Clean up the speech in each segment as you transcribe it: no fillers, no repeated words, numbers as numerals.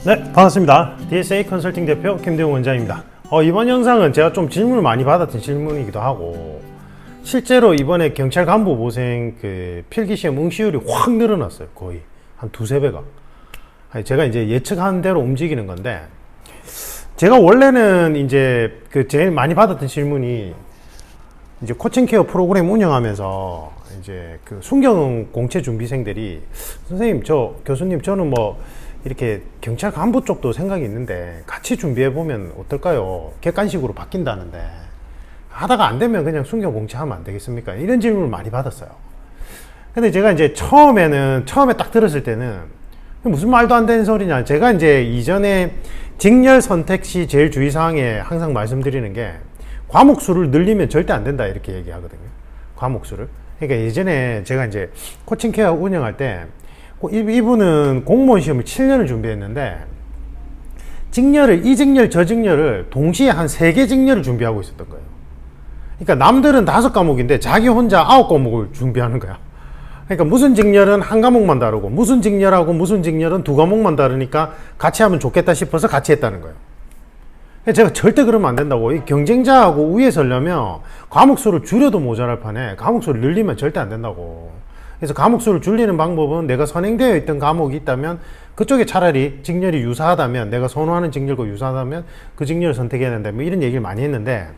네, 반갑습니다. DSA 컨설팅 대표 김대웅 원장입니다. 이번 영상은 제가 좀 질문을 많이 받았던 질문이기도 하고, 실제로 이번에 경찰 간부 보생 그 필기시험 응시율이 확 늘어났어요. 거의 한 두세 배가. 제가 이제 예측한 대로 움직이는 건데, 제가 원래는 이제 그 제일 많이 받았던 질문이, 이제 코칭 케어 프로그램 운영하면서 이제 그 순경 공채 준비생들이, 선생님, 교수님, 저는 뭐 이렇게 경찰 간부 쪽도 생각이 있는데 같이 준비해 보면 어떨까요? 객관식으로 바뀐다는데 하다가 안 되면 그냥 순경 공채 하면 안 되겠습니까? 이런 질문을 많이 받았어요. 근데 제가 이제 처음에 딱 들었을 때는 무슨 말도 안 되는 소리냐. 제가 이제 이전에 직렬 선택 시 제일 주의사항에 항상 말씀드리는 게, 과목 수를 늘리면 절대 안 된다, 이렇게 얘기하거든요. 과목 수를. 그러니까 예전에 제가 이제 코칭 케어 운영할 때, 이분은 공무원 시험을 7년을 준비했는데, 이직렬, 저직렬을 동시에 한 3개 직렬을 준비하고 있었던 거예요. 그러니까 남들은 5과목인데 자기 혼자 9과목을 준비하는 거야. 그러니까 무슨 직렬은 한 과목만 다르고, 무슨 직렬하고 무슨 직렬은 2과목만 다르니까 같이 하면 좋겠다 싶어서 같이 했다는 거예요. 제가 절대 그러면 안 된다고. 이 경쟁자하고 위에 서려면 과목 수를 줄여도 모자랄 판에 과목 수를 늘리면 절대 안 된다고. 그래서 과목 수를 줄이는 방법은, 내가 선행되어 있던 과목이 있다면 그쪽에 차라리 직렬이 유사하다면, 내가 선호하는 직렬과 유사하다면 그 직렬을 선택해야 된다, 뭐 이런 얘기를 많이 했는데,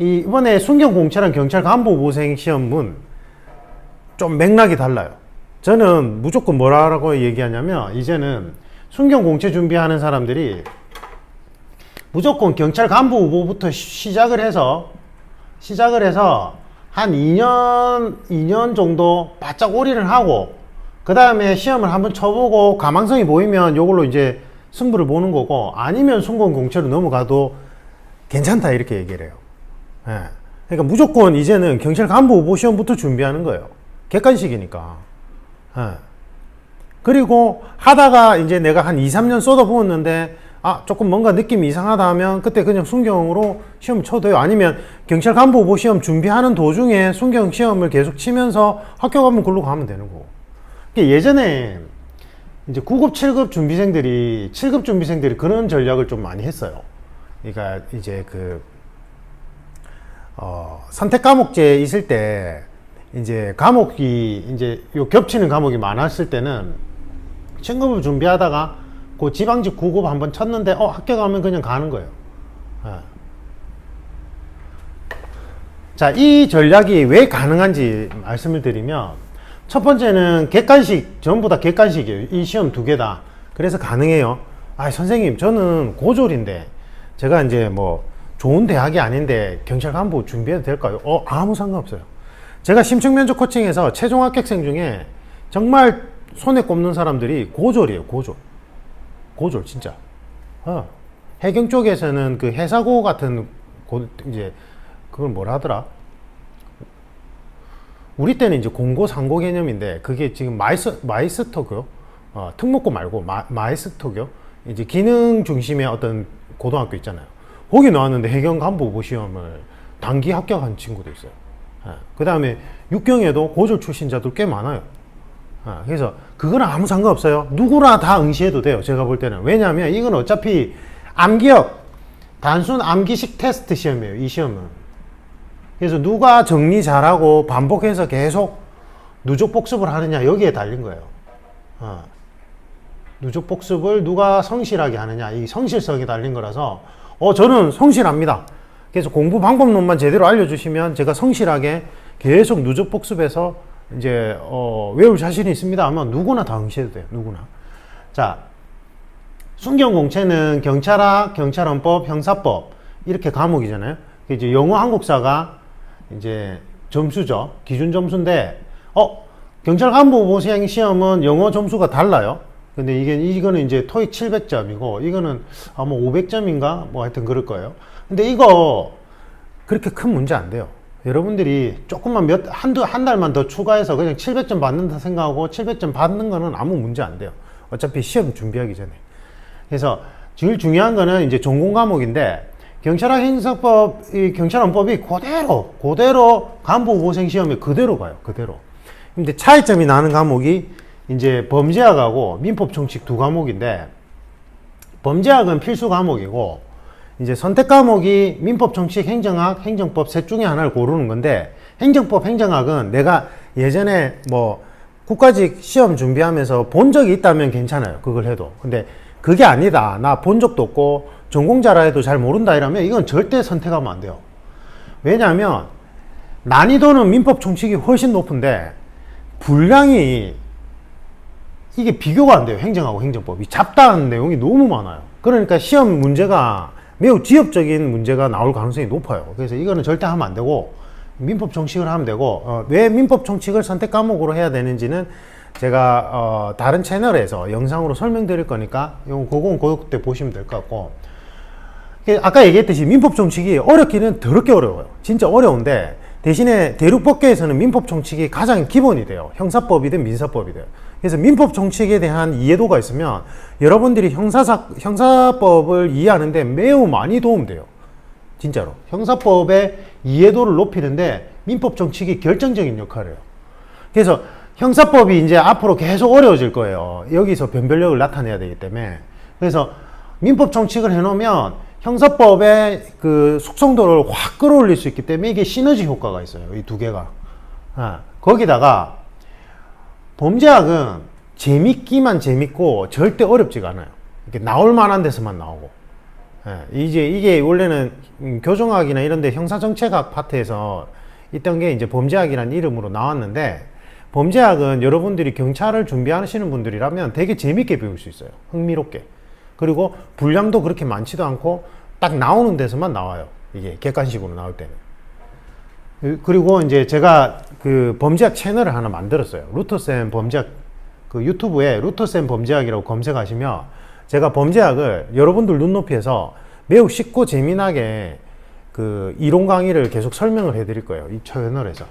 이번에 순경 공채랑 경찰 간부 보생 시험은 좀 맥락이 달라요. 저는 무조건 뭐라고 얘기하냐면, 이제는 순경 공채 준비하는 사람들이 무조건 경찰 간부 후보부터 시작을 해서 한 2년 정도 바짝 올인을 하고, 그 다음에 시험을 한번 쳐보고 가망성이 보이면 요걸로 이제 승부를 보는 거고, 아니면 순경 공채로 넘어가도 괜찮다, 이렇게 얘기를 해요. 예. 그러니까 무조건 이제는 경찰 간부 후보 시험부터 준비하는 거예요. 객관식이니까. 예. 그리고 하다가 이제 내가 한 2, 3년 쏟아부었는데, 조금 뭔가 느낌이 이상하다 하면 그때 그냥 순경으로 시험 쳐도 돼요. 아니면 경찰 간부 후보 시험 준비하는 도중에 순경 시험을 계속 치면서 합격하면 글로 가면 되는 거고. 예전에 이제 9급, 7급 준비생들이, 7급 준비생들이 그런 전략을 좀 많이 했어요. 그러니까 이제 선택 과목제 있을 때, 이제 과목이 이제 겹치는 과목이 많았을 때는 친급을 준비하다가 그 지방직 9급 한번 쳤는데 합격하면 그냥 가는 거예요. 자, 이 전략이 왜 가능한지 말씀을 드리면, 첫 번째는 객관식, 전부 다 객관식이에요. 이 시험 2개 다. 그래서 가능해요. 선생님, 저는 고졸인데 제가 이제 뭐 좋은 대학이 아닌데 경찰 간부 준비해도 될까요? 아무 상관없어요. 제가 심층면접 코칭에서 최종 합격생 중에 정말 손에 꼽는 사람들이 고졸이에요. 고졸 진짜. 해경 쪽에서는 그 해사고 같은 이제 그걸 뭐라 하더라? 우리 때는 이제 공고 상고 개념인데, 그게 지금 마이스터교, 특목고 말고 마이스터교, 이제 기능 중심의 어떤 고등학교 있잖아요. 거기 나왔는데 해경 간부 후보 시험을 단기 합격한 친구도 있어요. 그 다음에 육경에도 고졸 출신자들 꽤 많아요. 그래서 그거는 아무 상관없어요. 누구나 다 응시해도 돼요, 제가 볼 때는. 왜냐하면 이건 어차피 암기력, 단순 암기식 테스트 시험이에요, 이 시험은. 그래서 누가 정리 잘하고 반복해서 계속 누적 복습을 하느냐, 여기에 달린 거예요. 누적 복습을 누가 성실하게 하느냐, 이 성실성이 달린 거라서 저는 성실합니다. 그래서 공부 방법론만 제대로 알려주시면 제가 성실하게 계속 누적 복습해서 이제 외울 자신이 있습니다 하면 누구나 다 응시해도 돼요. 누구나. 자, 순경 공채는 경찰학, 경찰헌법, 형사법 이렇게 과목이잖아요. 이제 영어 한국사가 이제 점수죠. 기준 점수인데, 경찰 간부 보생 시험은 영어 점수가 달라요. 근데 이거는 이제 토익 700점이고 이거는 아마 500점인가 뭐 하여튼 그럴 거예요. 근데 이거 그렇게 큰 문제 안 돼요. 여러분들이 조금만 한 달만 더 추가해서 그냥 700점 받는다 생각하고 700점 받는 거는 아무 문제 안 돼요. 어차피 시험 준비하기 전에. 그래서 제일 중요한 거는 이제 전공 과목인데, 경찰학 행사법, 경찰헌법이 그대로 간부 보생 시험에 그대로 가요. 그대로. 근데 차이점이 나는 과목이 이제 범죄학하고 민법 총칙 2과목인데, 범죄학은 필수 과목이고 이제 선택 과목이 민법, 정치학, 행정학, 행정법 셋 중에 하나를 고르는 건데 행정법, 행정학은 내가 예전에 뭐 국가직 시험 준비하면서 본 적이 있다면 괜찮아요. 그걸 해도. 근데 그게 아니다. 나 본 적도 없고 전공자라 해도 잘 모른다 이러면 이건 절대 선택하면 안 돼요. 왜냐하면 난이도는 민법, 정치학이 훨씬 높은데 분량이 이게 비교가 안 돼요. 행정하고 행정법이 잡다한 내용이 너무 많아요. 그러니까 시험 문제가 매우 지엽적인 문제가 나올 가능성이 높아요. 그래서 이거는 절대 하면 안 되고 민법, 정치학을 하면 되고 왜 민법, 정치학을 선택 과목으로 해야 되는지는 제가 다른 채널에서 영상으로 설명드릴 거니까 그건 그때 보시면 될 것 같고, 아까 얘기했듯이 민법, 정치학이 어렵기는 더럽게 어려워요. 진짜 어려운데 대신에 대륙법계에서는 민법, 정치학이 가장 기본이 돼요. 형사법이든 민사법이든. 그래서 민법, 정치학에 대한 이해도가 있으면 여러분들이 형사법을 이해하는데 매우 많이 도움돼요. 진짜로. 형사법의 이해도를 높이는데 민법, 정치학이 결정적인 역할을 해요. 그래서 형사법이 이제 앞으로 계속 어려워질 거예요. 여기서 변별력을 나타내야 되기 때문에. 그래서 민법, 정치학을 해놓으면 형사법의 그 숙성도를 확 끌어올릴 수 있기 때문에 이게 시너지 효과가 있어요. 이 두 개가. 거기다가 범죄학은 재밌기만 재밌고 절대 어렵지가 않아요. 이렇게 나올 만한 데서만 나오고. 이제 이게 원래는 교정학이나 이런 데 형사정책학 파트에서 있던 게 이제 범죄학이라는 이름으로 나왔는데, 범죄학은 여러분들이 경찰을 준비하시는 분들이라면 되게 재밌게 배울 수 있어요. 흥미롭게. 그리고 분량도 그렇게 많지도 않고 딱 나오는 데서만 나와요. 이게 객관식으로 나올 때는. 그리고 이제 제가 그 범죄학 채널을 하나 만들었어요. 루터쌤 범죄학, 그 유튜브에 루터쌤 범죄학이라고 검색하시면 제가 범죄학을 여러분들 눈높이에서 매우 쉽고 재미나게 그 이론 강의를 계속 설명을 해드릴 거예요. 이 채널에서.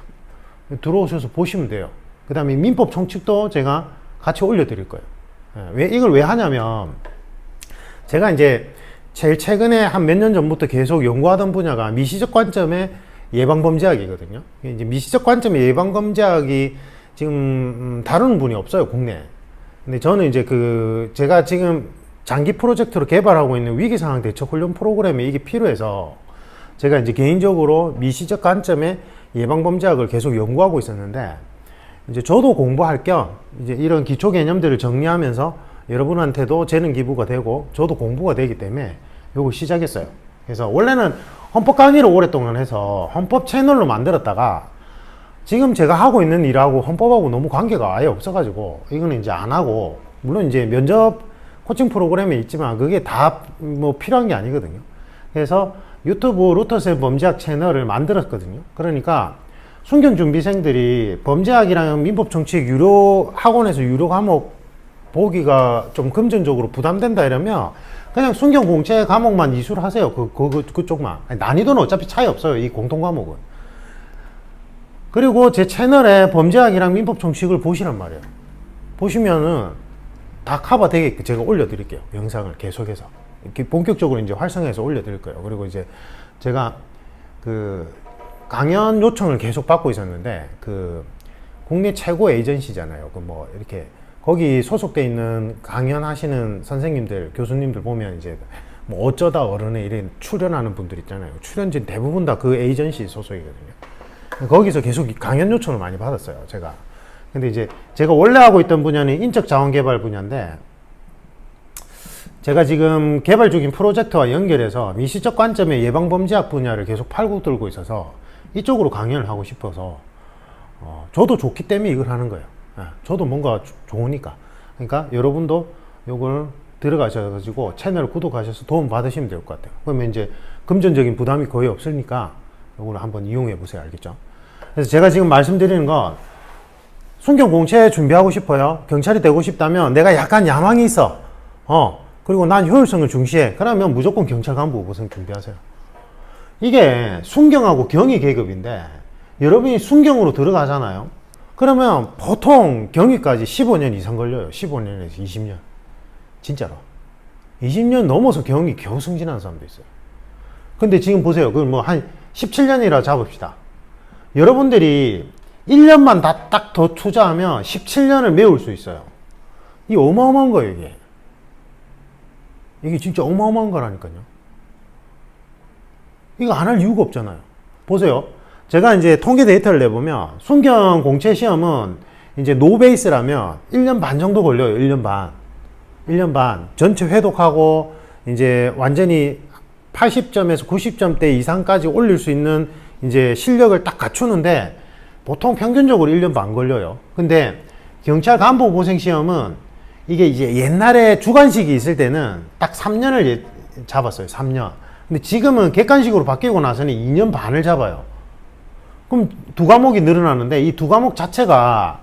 들어오셔서 보시면 돼요. 그 다음에 민법, 정치도 제가 같이 올려드릴 거예요. 이걸 왜 하냐면 제가 이제 제일 최근에 한 몇 년 전부터 계속 연구하던 분야가 미시적 관점의 예방범죄학이거든요. 이제 미시적 관점의 예방범죄학이 지금 다루는 분이 없어요, 국내에. 근데 저는 이제 제가 지금 장기 프로젝트로 개발하고 있는 위기상황 대처 훈련 프로그램에 이게 필요해서 제가 이제 개인적으로 미시적 관점의 예방범죄학을 계속 연구하고 있었는데, 이제 저도 공부할 겸 이제 이런 기초 개념들을 정리하면서 여러분한테도 재능 기부가 되고 저도 공부가 되기 때문에 요걸 시작했어요. 그래서 원래는 헌법 강의를 오랫동안 해서 헌법 채널로 만들었다가 지금 제가 하고 있는 일하고 헌법하고 너무 관계가 아예 없어가지고 이거는 이제 안 하고, 물론 이제 면접 코칭 프로그램에 있지만 그게 다 뭐 필요한 게 아니거든요. 그래서 유튜브 루터쌤 범죄학 채널을 만들었거든요. 그러니까 순경 준비생들이 범죄학이랑 민법, 정치학 유료 학원에서 유료 과목 보기가 좀 금전적으로 부담된다 이러면 그냥 순경 공채 과목만 이수하세요. 그쪽만. 난이도는 어차피 차이 없어요. 이 공통 과목은. 그리고 제 채널에 범죄학이랑 민법, 정치학을 보시란 말이에요. 보시면은 다 커버 되게 제가 올려드릴게요. 영상을 계속해서. 이렇게 본격적으로 이제 활성해서 올려드릴 거예요. 그리고 이제 제가 강연 요청을 계속 받고 있었는데, 국내 최고 에이전시잖아요. 뭐 이렇게 거기 소속돼 있는 강연하시는 선생님들, 교수님들 보면 이제 뭐 어쩌다 어른에 이런 출연하는 분들 있잖아요. 출연진 대부분 다 그 에이전시 소속이거든요. 거기서 계속 강연 요청을 많이 받았어요, 제가. 근데 이제 제가 원래 하고 있던 분야는 인적 자원 개발 분야인데, 제가 지금 개발 중인 프로젝트와 연결해서 미시적 관점의 예방범죄학 분야를 계속 팔고 들고 있어서 이쪽으로 강연을 하고 싶어서 저도 좋기 때문에 이걸 하는 거예요. 저도 뭔가 좋으니까. 그러니까 여러분도 요걸 들어가셔가지고 채널 구독하셔서 도움 받으시면 될 것 같아요. 그러면 이제 금전적인 부담이 거의 없으니까 요걸 한번 이용해 보세요. 알겠죠? 그래서 제가 지금 말씀드리는 건, 순경 공채 준비하고 싶어요. 경찰이 되고 싶다면 내가 약간 야망이 있어. 그리고 난 효율성을 중시해. 그러면 무조건 경찰 간부 후보생 준비하세요. 이게 순경하고 경위 계급인데, 여러분이 순경으로 들어가잖아요. 그러면 보통 경위까지 15년 이상 걸려요. 15년에서 20년. 진짜로. 20년 넘어서 경위 겨우 승진하는 사람도 있어요. 근데 지금 보세요. 뭐 한 17년이라 잡읍시다. 여러분들이 1년만 다 딱 더 투자하면 17년을 메울 수 있어요. 이 어마어마한 거예요, 이게. 이게 진짜 어마어마한 거라니까요. 이거 안 할 이유가 없잖아요. 보세요. 제가 이제 통계 데이터를 내보면 순경 공채 시험은 이제 노베이스라면 1년 반 정도 걸려요. 1년 반. 1년 반. 전체 회독하고 이제 완전히 80점에서 90점대 이상까지 올릴 수 있는 이제 실력을 딱 갖추는데 보통 평균적으로 1년 반 걸려요. 근데 경찰 간부 보생 시험은 이게 이제 옛날에 주관식이 있을 때는 딱 3년을 잡았어요. 3년. 근데 지금은 객관식으로 바뀌고 나서는 2년 반을 잡아요. 그럼 두 과목이 늘어나는데 이 두 과목 자체가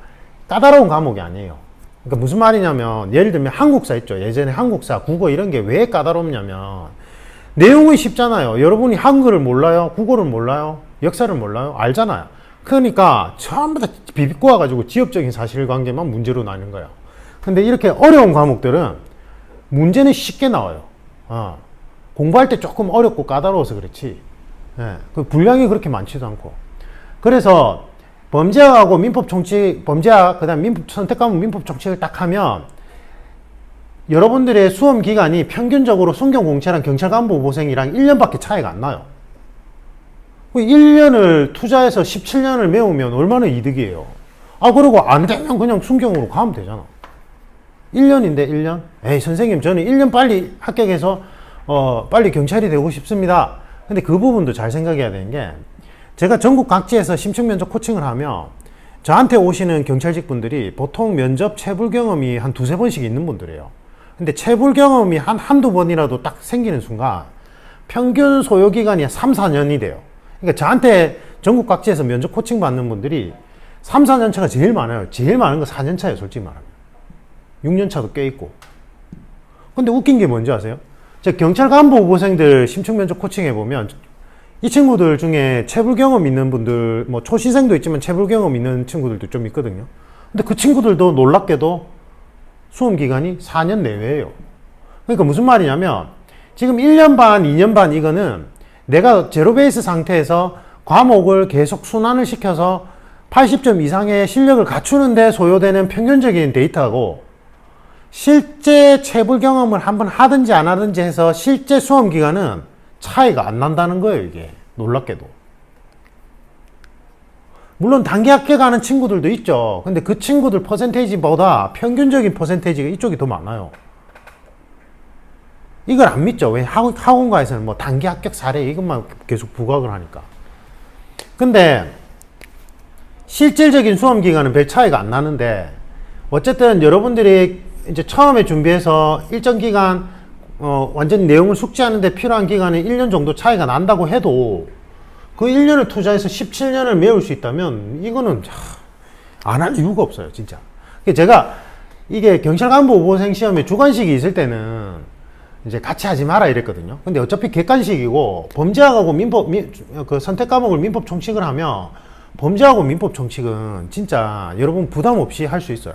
까다로운 과목이 아니에요. 그러니까 무슨 말이냐면 예를 들면 한국사 있죠. 예전에 한국사, 국어 이런 게 왜 까다롭냐면 내용은 쉽잖아요. 여러분이 한글을 몰라요? 국어를 몰라요? 역사를 몰라요? 알잖아요. 그러니까 전부 다 비비고 와가지고 지역적인 사실관계만 문제로 나는 거야. 근데 이렇게 어려운 과목들은 문제는 쉽게 나와요. 공부할 때 조금 어렵고 까다로워서 그렇지. 예, 그 분량이 그렇게 많지도 않고. 그래서 범죄학하고 민법 총칙, 범죄학, 그 다음 민법 선택 과목 민법 총칙을 딱 하면 여러분들의 수험 기간이 평균적으로 순경공채랑 경찰간부보생이랑 1년밖에 차이가 안 나요. 1년을 투자해서 17년을 메우면 얼마나 이득이에요. 그리고 안 되면 그냥 순경으로 가면 되잖아. 1년인데 1년? 에이 선생님 저는 1년 빨리 합격해서 빨리 경찰이 되고 싶습니다. 근데 그 부분도 잘 생각해야 되는 게 제가 전국 각지에서 심층 면접 코칭을 하면 저한테 오시는 경찰직 분들이 보통 면접 체불 경험이 한 두세 번씩 있는 분들이에요. 근데 체불 경험이 한두 번이라도 딱 생기는 순간 평균 소요 기간이 3, 4년이 돼요. 그러니까 저한테 전국 각지에서 면접 코칭 받는 분들이 3, 4년 차가 제일 많아요. 제일 많은 건 4년 차예요, 솔직히 말하면. 6년 차도 꽤 있고. 근데 웃긴 게 뭔지 아세요? 저 경찰 간부 후보생들 심층 면접 코칭 해보면 이 친구들 중에 체불 경험 있는 분들, 뭐 초시생도 있지만 체불 경험 있는 친구들도 좀 있거든요. 근데 그 친구들도 놀랍게도 수험 기간이 4년 내외예요. 그러니까 무슨 말이냐면 지금 1년 반, 2년 반 이거는 내가 제로 베이스 상태에서 과목을 계속 순환을 시켜서 80점 이상의 실력을 갖추는데 소요되는 평균적인 데이터고 실제 체불 경험을 한번 하든지 안 하든지 해서 실제 수험 기간은 차이가 안 난다는 거예요, 이게. 놀랍게도. 물론 단기 합격하는 친구들도 있죠. 근데 그 친구들 퍼센테이지보다 평균적인 퍼센테이지가 이쪽이 더 많아요. 이걸 안 믿죠. 왜 학원가에서는 뭐 단기 합격 사례 이것만 계속 부각을 하니까. 근데 실질적인 수험 기간은 별 차이가 안 나는데 어쨌든 여러분들이 이제 처음에 준비해서 일정 기간 완전히 내용을 숙지하는데 필요한 기간이 1년 정도 차이가 난다고 해도 그 1년을 투자해서 17년을 메울 수 있다면 이거는 안 할 이유가 없어요, 진짜. 제가 이게 경찰간부 후보생 시험에 주관식이 있을 때는 이제 같이 하지 마라 이랬거든요. 근데 어차피 객관식이고 범죄학하고 그 선택 과목을 민법 총칙을 하면 범죄하고 민법 총칙은 진짜 여러분 부담 없이 할 수 있어요.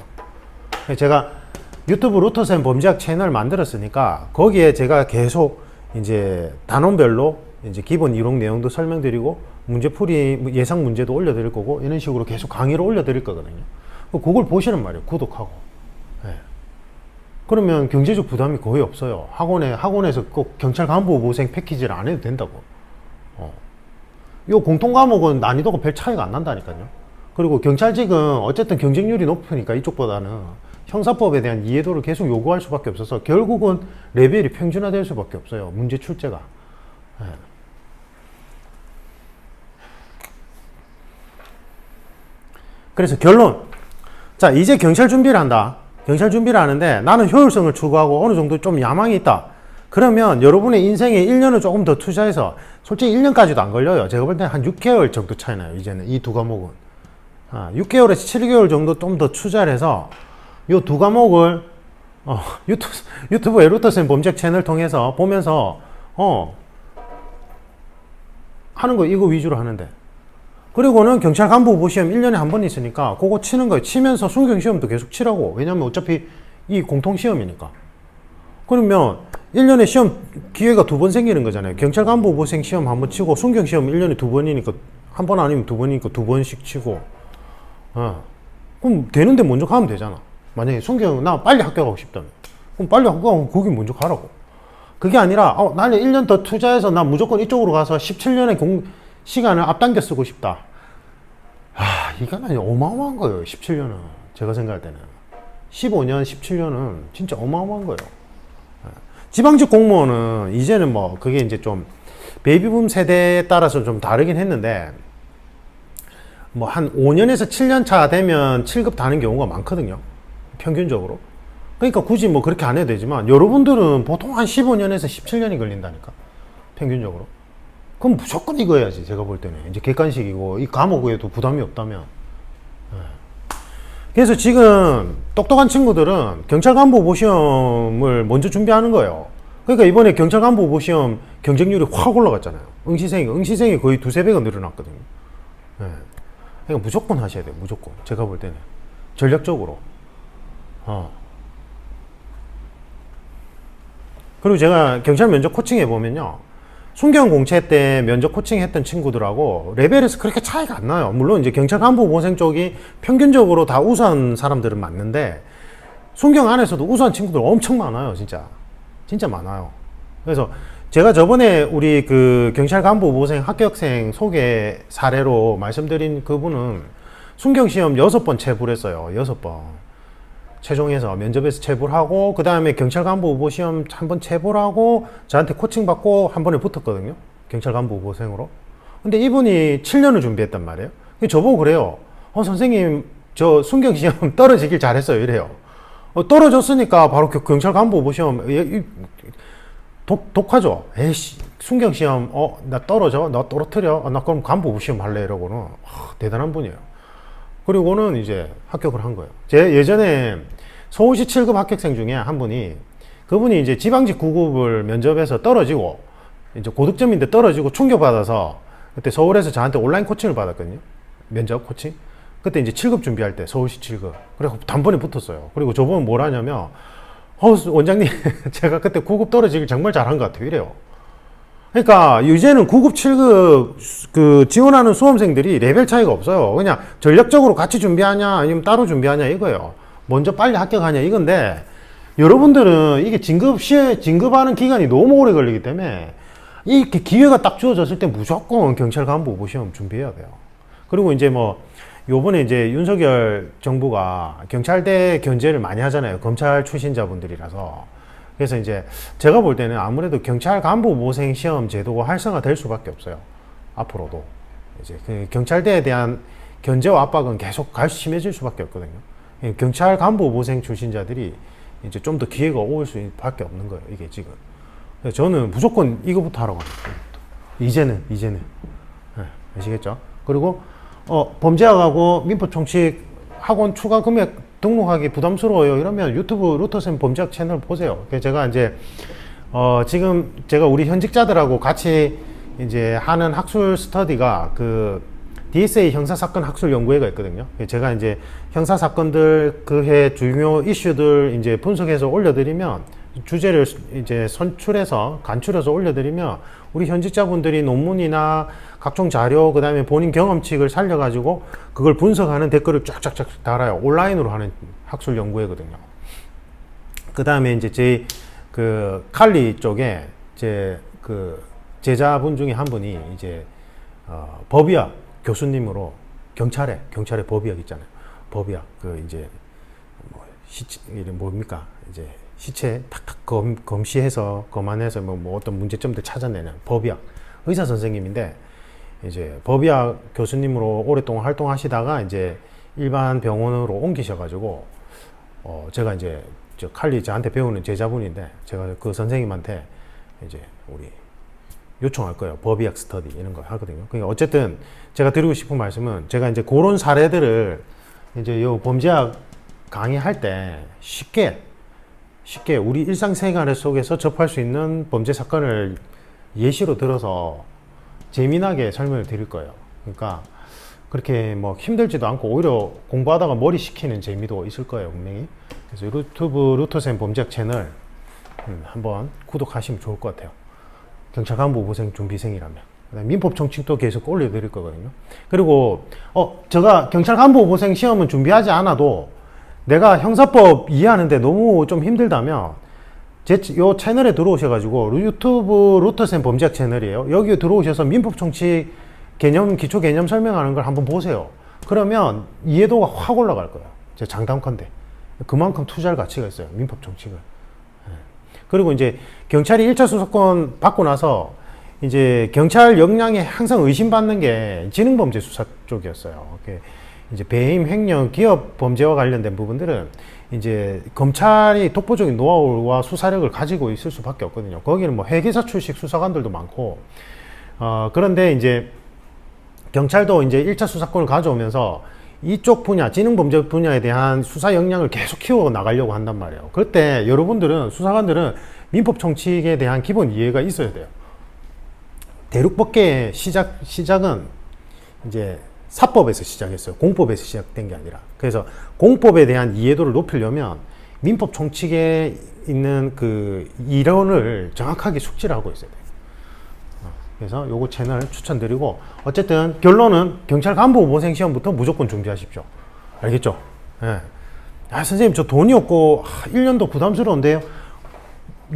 제가 유튜브 루터쌤 범죄학 채널 만들었으니까 거기에 제가 계속 이제 단원별로 이제 기본 이론 내용도 설명드리고 문제풀이 예상 문제도 올려드릴 거고 이런 식으로 계속 강의를 올려드릴 거거든요. 그걸 보시는 말이에요. 구독하고. 네. 그러면 경제적 부담이 거의 없어요. 학원에서 꼭 경찰 간부 후보생 패키지를 안 해도 된다고. 요 공통 과목은 난이도가 별 차이가 안 난다니까요. 그리고 경찰직은 어쨌든 경쟁률이 높으니까 이쪽보다는 형사법에 대한 이해도를 계속 요구할 수밖에 없어서 결국은 레벨이 평준화될 수밖에 없어요. 문제 출제가. 네. 그래서 결론. 자, 이제 경찰 준비를 한다. 경찰 준비를 하는데 나는 효율성을 추구하고 어느 정도 좀 야망이 있다. 그러면 여러분의 인생에 1년을 조금 더 투자해서 솔직히 1년까지도 안 걸려요. 제가 볼 때는 한 6개월 정도 차이 나요. 이제는 이 두 과목은. 6개월에서 7개월 정도 좀 더 투자를 해서 요 두 과목을 유튜브 에루터쌤 범죄학 채널 통해서 보면서 하는 거 이거 위주로 하는데 그리고는 경찰 간부 후보 시험 1년에 한 번 있으니까 그거 치는 거예요. 치면서 순경 시험도 계속 치라고. 왜냐면 어차피 이 공통 시험이니까. 그러면 1년에 시험 기회가 두 번 생기는 거잖아요. 경찰 간부 후보생 시험 한 번 치고 순경 시험 1년에 두 번이니까 한 번 아니면 두 번이니까 두 번씩 치고 그럼 되는데 먼저 가면 되잖아. 만약에 순경 나 빨리 합격하고 싶다면 그럼 빨리 합격하고 거기 먼저 가라고. 그게 아니라 나는 1년 더 투자해서 나 무조건 이쪽으로 가서 17년의 시간을 앞당겨 쓰고 싶다. 이거는 어마어마한 거예요. 17년은 제가 생각할 때는 15년 17년은 진짜 어마어마한 거예요. 지방직 공무원은 이제는 뭐 그게 이제 좀 베이비붐 세대에 따라서 좀 다르긴 했는데 뭐 한 5년에서 7년 차 되면 7급 다는 경우가 많거든요. 평균적으로. 그러니까 굳이 뭐 그렇게 안 해도 되지만 여러분들은 보통 한 15년에서 17년이 걸린다니까. 평균적으로. 그럼 무조건 이거 해야지. 제가 볼 때는 이제 객관식이고 이 과목에도 부담이 없다면. 그래서 지금 똑똑한 친구들은 경찰 간부 보시험을 먼저 준비하는 거예요. 그러니까 이번에 경찰 간부 보시험 경쟁률이 확 올라갔잖아요. 응시생이 거의 두세 배가 늘어났거든요. 그러니까 무조건 하셔야 돼요. 무조건. 제가 볼 때는 전략적으로. 그리고 제가 경찰 면접 코칭해 보면요, 순경 공채 때 면접 코칭 했던 친구들하고 레벨에서 그렇게 차이가 안 나요. 물론 이제 경찰 간부 보생 쪽이 평균적으로 다 우수한 사람들은 맞는데 순경 안에서도 우수한 친구들 엄청 많아요. 진짜 많아요. 그래서 제가 저번에 우리 그 경찰 간부 보생 합격생 소개 사례로 말씀드린 그분은 순경 시험 6번 체불 했어요. 6번. 최종에서 면접에서 체불하고 그 다음에 경찰 간부 후보 시험 한번 체불하고 저한테 코칭 받고 한 번에 붙었거든요. 경찰 간부 후보생으로. 근데 이분이 7년을 준비했단 말이에요. 저보고 그래요. 선생님 저 순경 시험 떨어지길 잘했어요. 이래요. 떨어졌으니까 바로 경찰 간부 후보 시험 독하죠. 에이씨, 순경 시험 나 떨어져, 나 떨어뜨려, 나 그럼 간부 후보 시험 할래 이러고는 대단한 분이에요. 그리고는 이제 합격을 한 거예요. 제 예전에 서울시 7급 합격생 중에 한 분이, 그분이 이제 지방직 9급을 면접에서 떨어지고 이제 고득점인데 떨어지고 충격받아서 그때 서울에서 저한테 온라인 코칭을 받았거든요. 면접 코칭. 그때 이제 7급 준비할 때 서울시 7급. 그래서 단번에 붙었어요. 그리고 저분은 뭘 하냐면 원장님 제가 그때 9급 떨어지길 정말 잘한 것 같아요. 이래요. 그러니까 이제는 9급, 7급 그 지원하는 수험생들이 레벨 차이가 없어요. 그냥 전략적으로 같이 준비하냐 아니면 따로 준비하냐 이거예요. 먼저 빨리 합격하냐 이건데, 여러분들은 이게 진급하는 기간이 너무 오래 걸리기 때문에 이렇게 기회가 딱 주어졌을 때 무조건 경찰 간부 후보 시험 준비해야 돼요. 그리고 이제 뭐 요번에 이제 윤석열 정부가 경찰대 견제를 많이 하잖아요. 검찰 출신자분들이라서. 그래서 이제 제가 볼 때는 아무래도 경찰 간부 모생 시험 제도가 활성화될 수밖에 없어요. 앞으로도 이제 그 경찰대에 대한 견제와 압박은 계속 심해질 수밖에 없거든요. 경찰 간부 모생 출신자들이 이제 좀 더 기회가 올 수밖에 없는 거예요. 이게 지금. 그래서 저는 무조건 이거부터 하러 가요. 이제는 네, 아시겠죠? 그리고 범죄학하고 민법총칙 학원 추가 금액 등록하기 부담스러워요. 이러면 유튜브 루터쌤 범죄학 채널 보세요. 그래서 제가 이제 지금 제가 우리 현직자들하고 같이 이제 하는 학술 스터디가 그 DSA 형사사건 학술 연구회가 있거든요. 제가 이제 형사사건들 그해 중요 이슈들 이제 분석해서 올려드리면, 주제를 이제 간추려서 올려드리면 우리 현직자분들이 논문이나 각종 자료, 그 다음에 본인 경험칙을 살려가지고 그걸 분석하는 댓글을 쫙쫙쫙 달아요. 온라인으로 하는 학술 연구회거든요. 그 다음에 이제 제 그 칼리 쪽에 제 그 제자분 중에 한 분이 이제 법의학 교수님으로 경찰에 법의학 있잖아요. 법의학 그 이제 뭐 이름 뭡니까 이제 시체 탁탁 검시해서 검안해서 뭐 어떤 문제점들 찾아내는 법의학 의사 선생님인데, 이제 법의학 교수님으로 오랫동안 활동하시다가 이제 일반 병원으로 옮기셔가지고 제가 이제 칼리 저한테 배우는 제자분인데, 제가 그 선생님한테 이제 우리 요청할 거예요. 법의학 스터디 이런 거 하거든요. 그러니까 어쨌든 제가 드리고 싶은 말씀은, 제가 이제 그런 사례들을 이제 요 범죄학 강의할 때 쉽게 우리 일상생활 속에서 접할 수 있는 범죄 사건을 예시로 들어서 재미나게 설명을 드릴 거예요. 그러니까 그렇게 뭐 힘들지도 않고 오히려 공부하다가 머리 식히는 재미도 있을 거예요, 분명히. 그래서 유튜브 루터쌤 범죄학 채널 한번 구독하시면 좋을 것 같아요. 경찰 간부 후보생 준비생이라면. 민법총칙도 계속 올려드릴 거거든요. 그리고 제가 경찰 간부 후보생 시험은 준비하지 않아도 내가 형사법 이해하는데 너무 좀 힘들다면 요 채널에 들어오셔가지고 유튜브 루터센 범죄학 채널이에요. 여기 들어오셔서 민법 총칙 개념, 기초 개념 설명하는 걸 한번 보세요. 그러면 이해도가 확 올라갈 거예요. 제 장담컨대. 그만큼 투자할 가치가 있어요. 민법 총칙을. 그리고 이제 경찰이 1차 수사권 받고 나서 이제 경찰 역량에 항상 의심받는 게 지능범죄 수사 쪽이었어요. 이제 배임, 횡령, 기업 범죄와 관련된 부분들은 이제 검찰이 독보적인 노하우와 수사력을 가지고 있을 수밖에 없거든요. 거기는 뭐 회계사 출신 수사관들도 많고, 그런데 이제 경찰도 이제 1차 수사권을 가져오면서 이쪽 분야, 지능범죄 분야에 대한 수사 역량을 계속 키워 나가려고 한단 말이에요. 그때 여러분들은, 수사관들은 민법 총칙에 대한 기본 이해가 있어야 돼요. 대륙법계의 시작은 이제 사법에서 시작했어요. 공법에서 시작된 게 아니라. 그래서 공법에 대한 이해도를 높이려면 민법 총칙에 있는 그 이론을 정확하게 숙지를 하고 있어야 돼요. 그래서 요거 채널 추천드리고, 어쨌든 결론은 경찰 간부 모생 시험부터 무조건 준비하십시오. 알겠죠? 예. 아, 선생님 저 돈이 없고 1년도 부담스러운데요.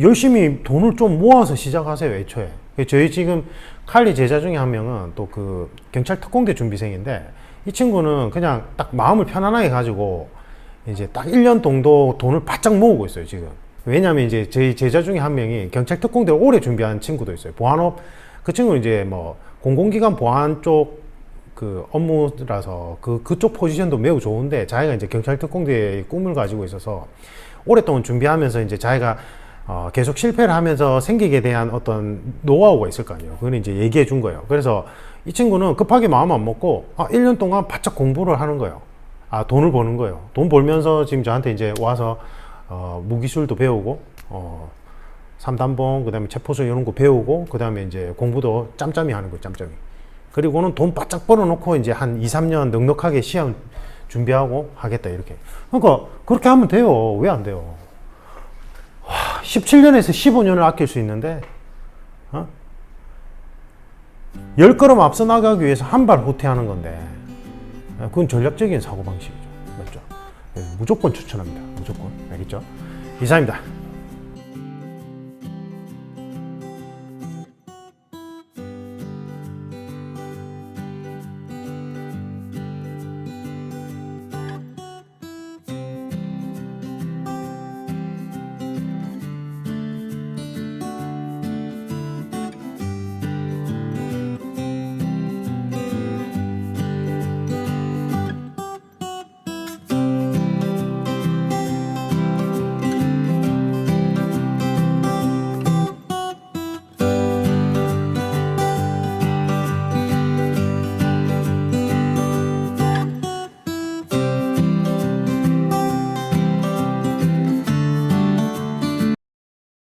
열심히 돈을 좀 모아서 시작하세요. 애초에. 저희 지금 칼리 제자 중에 한 명은 또 그 경찰 특공대 준비생인데, 이 친구는 그냥 딱 마음을 편안하게 가지고 이제 딱 1년 정도 돈을 바짝 모으고 있어요, 지금. 왜냐면 이제 저희 제자 중에 한 명이 경찰 특공대를 오래 준비한 친구도 있어요. 보안업. 그 친구는 이제 뭐 공공기관 보안 쪽 그 업무라서 그쪽 포지션도 매우 좋은데, 자기가 이제 경찰 특공대의 꿈을 가지고 있어서 오랫동안 준비하면서 이제 자기가 계속 실패를 하면서 생기게 대한 어떤 노하우가 있을 거 아니에요. 그걸 이제 얘기해 준 거예요. 그래서 이 친구는 급하게 마음 안 먹고 1년 동안 바짝 공부를 하는 거예요. 돈을 버는 거예요. 돈 벌면서 지금 저한테 이제 와서 무기술도 배우고 3단봉, 그 다음에 체포소 이런 거 배우고, 그 다음에 이제 공부도 짬짬이 하는 거예요. 짬짬이. 그리고는 돈 바짝 벌어놓고 이제 한 2, 3년 넉넉하게 시험 준비하고 하겠다, 이렇게. 그러니까 그렇게 하면 돼요. 왜 안 돼요? 17년에서 15년을 아낄 수 있는데, 10걸음 앞서 나가기 위해서 한 발 후퇴하는 건데, 그건 전략적인 사고방식이죠. 맞죠? 무조건 추천합니다. 무조건. 알겠죠? 이상입니다.